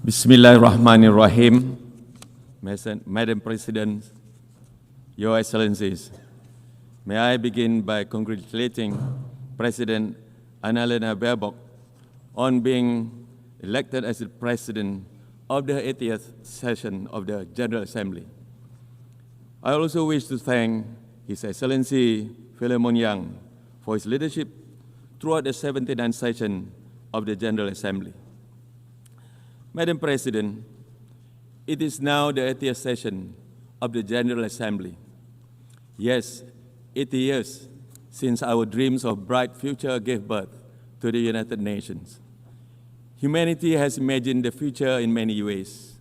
Bismillahirrahmanirrahim. Madam President, Your Excellencies, may I begin by congratulating President Annalena Baerbock on being elected as the President of the 80th session of the General Assembly. I also wish to thank His Excellency Philemon Yang for his leadership throughout the 79th session of the General Assembly. Madam President, it is now the 80th session of the General Assembly. Yes, 80 years since our dreams of bright future gave birth to the United Nations. Humanity has imagined the future in many ways.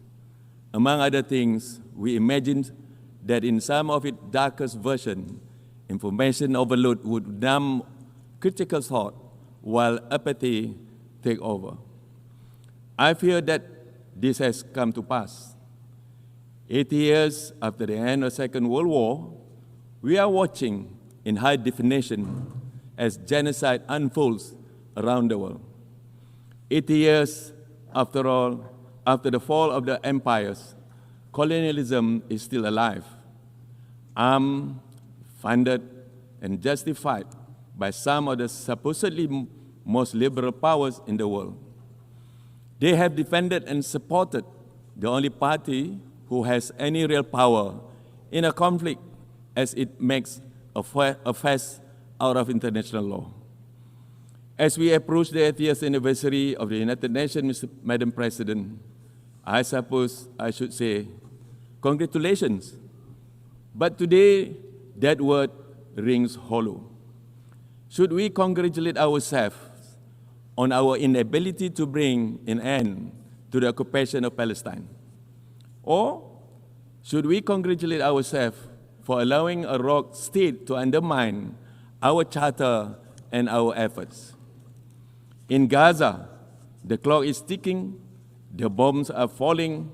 Among other things, we imagined that in some of its darkest version, information overload would numb critical thought while apathy take over. I fear that this has come to pass. 80 years after the end of the Second World War, we are watching in high definition as genocide unfolds around the world. 80 years, after all, after the fall of the empires, colonialism is still alive, armed, funded, and justified by some of the supposedly most liberal powers in the world. They have defended and supported the only party who has any real power in a conflict as it makes a fuss out of international law. As we approach the 80th anniversary of the United Nations, Madam President, I suppose I should say, congratulations. But today, that word rings hollow. Should we congratulate ourselves on our inability to bring an end to the occupation of Palestine? Or should we congratulate ourselves for allowing a rogue state to undermine our charter and our efforts? In Gaza, the clock is ticking, the bombs are falling,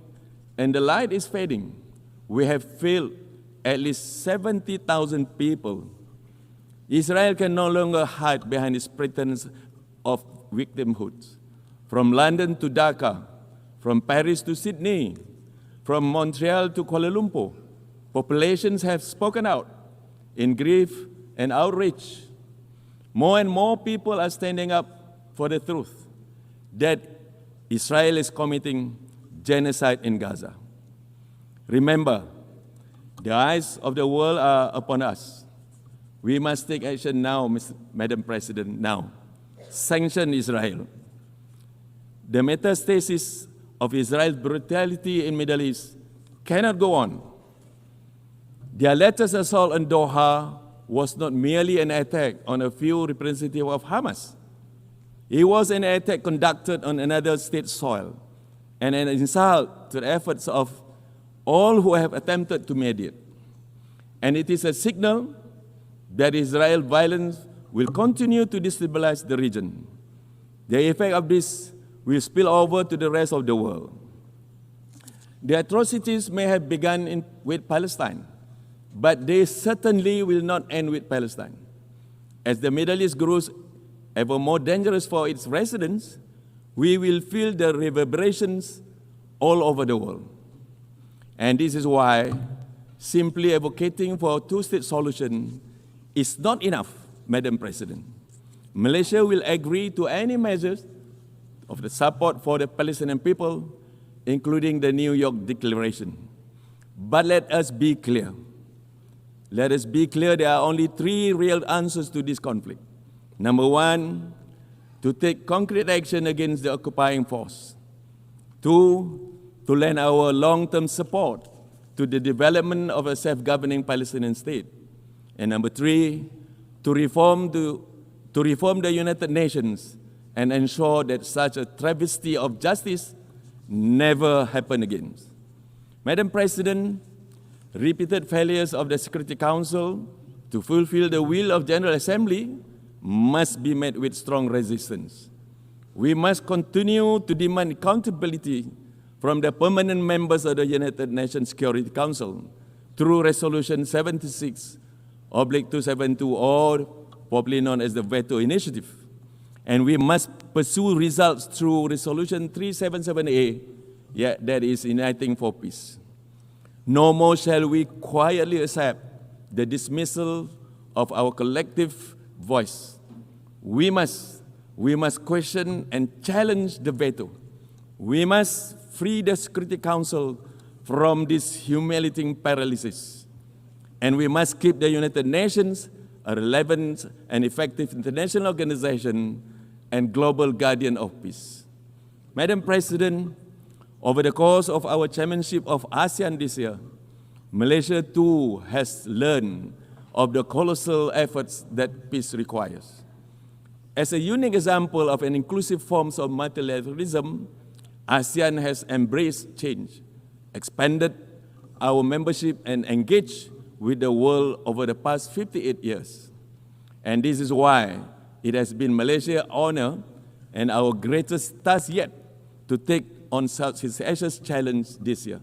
and the light is fading. We have failed at least 70,000 people. Israel can no longer hide behind its pretense of victimhood. From London to Dhaka, from Paris to Sydney, from Montreal to Kuala Lumpur, populations have spoken out in grief and outrage. More and more people are standing up for the truth that Israel is committing genocide in Gaza. Remember, the eyes of the world are upon us. We must take action now, Madam President, now. Sanction Israel. The metastasis of Israel's brutality in the Middle East cannot go on. Their latest assault on Doha was not merely an attack on a few representatives of Hamas. It was an attack conducted on another state's soil and an insult to the efforts of all who have attempted to mediate. And it is a signal that Israel's violence will continue to destabilize the region. The effect of this will spill over to the rest of the world. The atrocities may have begun with Palestine, but they certainly will not end with Palestine. As the Middle East grows ever more dangerous for its residents, we will feel the reverberations all over the world. And this is why simply advocating for a two-state solution is not enough, Madam President. Malaysia will agree to any measures of the support for the Palestinian people, including the New York Declaration. But let us be clear. Let us be clear, there are only three real answers to this conflict. Number one, to take concrete action against the occupying force. Two, to lend our long-term support to the development of a self-governing Palestinian state. And number three, to reform the United Nations and ensure that such a travesty of justice never happen again. Madam President, repeated failures of the Security Council to fulfill the will of General Assembly must be met with strong resistance. We must continue to demand accountability from the permanent members of the United Nations Security Council through Resolution 76/272, or popularly known as the Veto Initiative. And we must pursue results through Resolution 377A yet that is uniting for peace. No more shall we quietly accept the dismissal of our collective voice. We must question and challenge the veto. We must free the Security Council from this humiliating paralysis. And we must keep the United Nations a relevant and effective international organization and global guardian of peace. Madam President, over the course of our chairmanship of ASEAN this year, Malaysia too has learned of the colossal efforts that peace requires. As a unique example of an inclusive form of multilateralism, ASEAN has embraced change, expanded our membership, and engaged with the world over the past 58 years. And this is why it has been Malaysia's honor and our greatest task yet to take on such a challenge this year.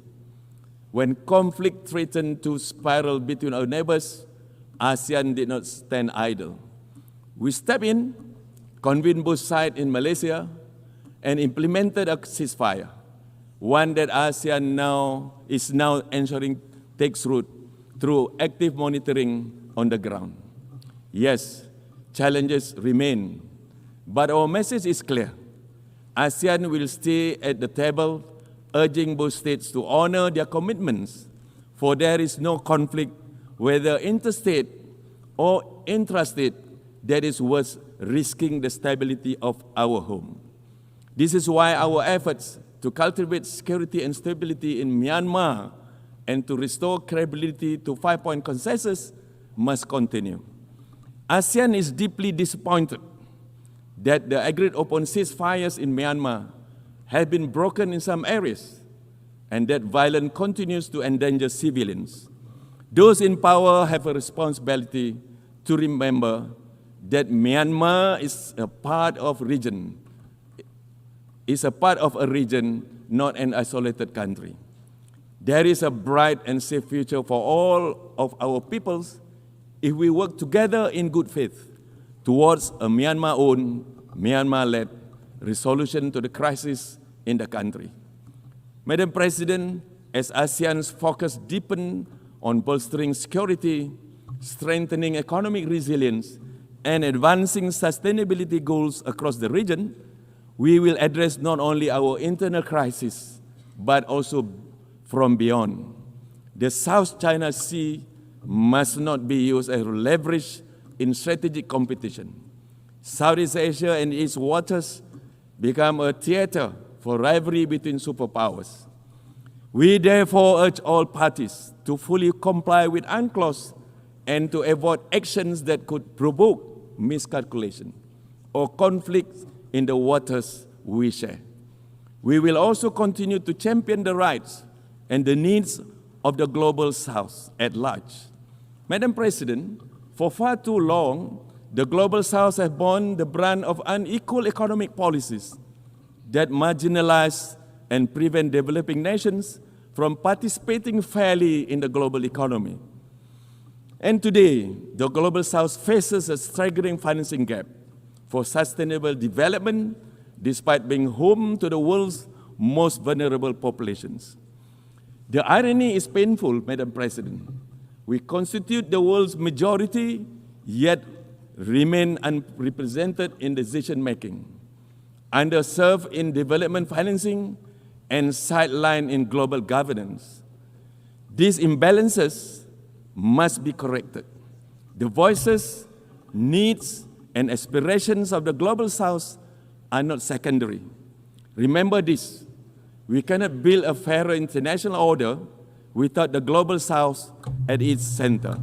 When conflict threatened to spiral between our neighbors, ASEAN did not stand idle. We stepped in, convened both sides in Malaysia, and implemented a ceasefire, one that ASEAN is now ensuring takes root through active monitoring on the ground. Yes, challenges remain, but our message is clear. ASEAN will stay at the table, urging both states to honor their commitments, for there is no conflict, whether interstate or intrastate, that is worth risking the stability of our home. This is why our efforts to cultivate security and stability in Myanmar and to restore credibility to five-point consensus must continue. ASEAN is deeply disappointed that the agreed-upon ceasefires in Myanmar have been broken in some areas and that violence continues to endanger civilians. Those in power have a responsibility to remember that Myanmar is a part of a region, not an isolated country. There is a bright and safe future for all of our peoples if we work together in good faith towards a Myanmar-owned, Myanmar-led resolution to the crisis in the country. Madam President, as ASEAN's focus deepens on bolstering security, strengthening economic resilience, and advancing sustainability goals across the region, we will address not only our internal crisis, but also from beyond. The South China Sea must not be used as leverage in strategic competition. Southeast Asia and its waters become a theater for rivalry between superpowers. We therefore urge all parties to fully comply with UNCLOS and to avoid actions that could provoke miscalculation or conflict in the waters we share. We will also continue to champion the rights and the needs of the global South at large. Madam President, for far too long, the global South has borne the brunt of unequal economic policies that marginalize and prevent developing nations from participating fairly in the global economy. And today, the global South faces a staggering financing gap for sustainable development, despite being home to the world's most vulnerable populations. The irony is painful, Madam President. We constitute the world's majority, yet remain unrepresented in decision-making, underserved in development financing, and sidelined in global governance. These imbalances must be corrected. The voices, needs, and aspirations of the global South are not secondary. Remember this: we cannot build a fairer international order without the global South at its center.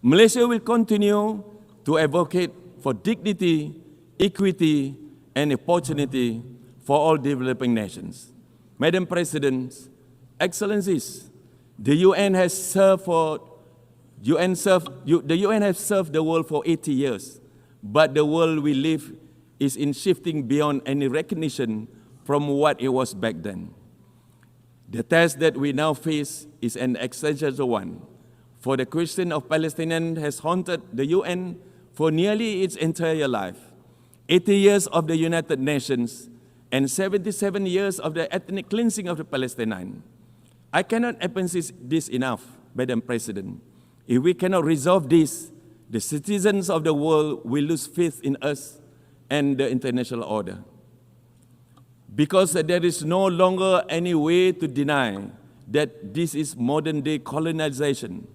Malaysia will continue to advocate for dignity, equity, and opportunity for all developing nations. Madam President, Excellencies, the UN has served the world for 80 years, but the world we live is in shifting beyond any recognition from what it was back then. The task that we now face is an existential one, for the question of Palestinians has haunted the UN for nearly its entire life. 80 years of the United Nations and 77 years of the ethnic cleansing of the Palestinians. I cannot emphasize this enough, Madam President. If we cannot resolve this, the citizens of the world will lose faith in us and the international order. Because there is no longer any way to deny that this is modern-day colonization.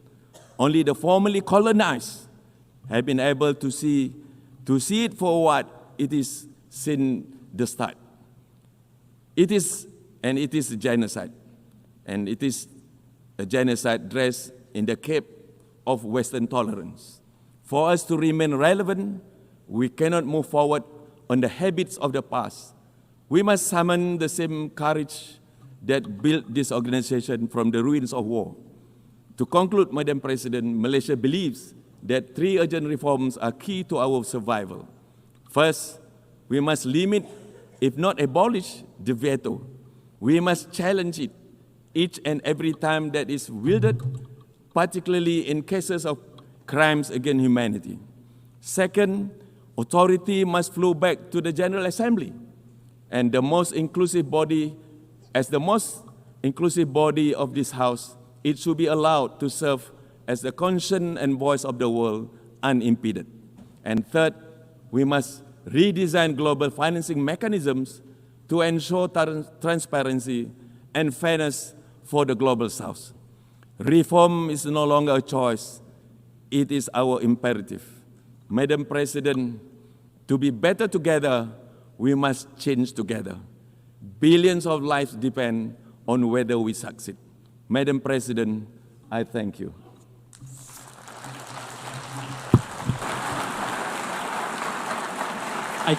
Only the formerly colonized have been able to see it for what it is since the start. It is a genocide. And it is a genocide dressed in the cape of Western tolerance. For us to remain relevant, we cannot move forward on the habits of the past. We must summon the same courage that built this organization from the ruins of war. To conclude, Madam President, Malaysia believes that 3 urgent reforms are key to our survival. First, we must limit, if not abolish, the veto. We must challenge it each and every time that is wielded, particularly in cases of crimes against humanity. Second, authority must flow back to the General Assembly, and the most inclusive body, as the most inclusive body of this House, it should be allowed to serve as the conscience and voice of the world unimpeded. And third, we must redesign global financing mechanisms to ensure transparency and fairness for the Global South. Reform is no longer a choice, it is our imperative. Madam President, to be better together, we must change together. Billions of lives depend on whether we succeed. Madam President, I thank you. I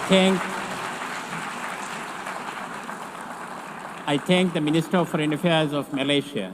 thank the Minister of Foreign Affairs of Malaysia.